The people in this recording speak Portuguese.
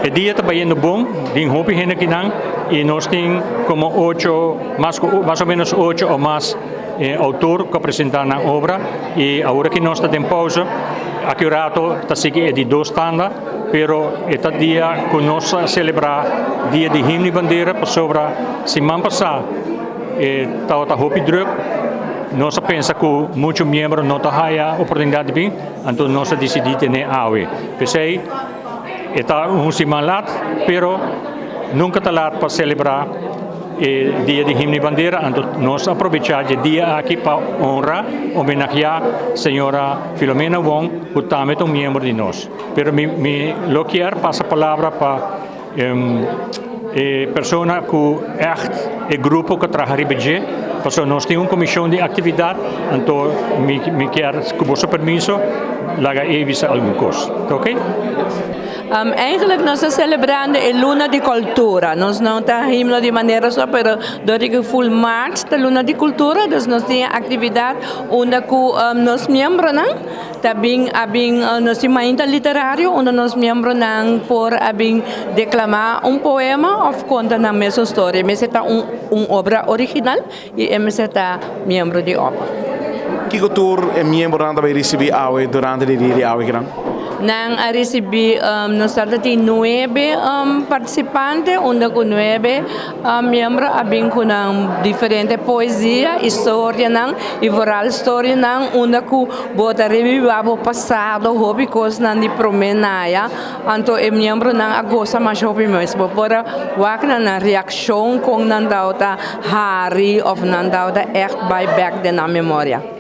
El día está yendo bom, din hopi gente que dan, y nos tienen como más o menos 8 o más autor que presentan la obra, y ahora que nos está en pausa, aquí rato está sigue de 2 tandas, pero este día que nos celebrar dia de himno y bandera, para sobra semana pasada, está hopi druk. Nós pensa que muitos membros não têm a oportunidade de vir, então nós decidimos ter AOE. Pensei, está semana lá, pero nunca está lá para celebrar o dia de himno e bandeira, então nós aproveitamos o dia aqui para honrar, homenagear a senhora Filomena Wong, que também é membro de nós. Pero lo quero passar a palavra para persona que echt o grupo que trabalha budget, porque nós temos uma comissão de atividade, então me quero com vosso permisso, laga evisa alguma coisa, ok? Eigenlijk nós estamos celebrando a Luna de Cultura. Nós não estamos himno de maneira só, mas durante o full march da Luna de Cultura, nós temos atividade onde nós membros também nós temos ainda literário, onde nós membros por declamar poema ou contar a mesma história. Mas é uma obra original e é membro de obra. Que cultura é membro da receber AOE durante o dia de AOE? Nós temos 9 participantes, onde com 9 membros com diferentes poesia, história e oral história, onde bota revivar o passado, hobby coisas de promenada, então é membro a gosta mais hobby mesmo, para wakna na reação com nandauta hari ou nandauta echt by back de na memória.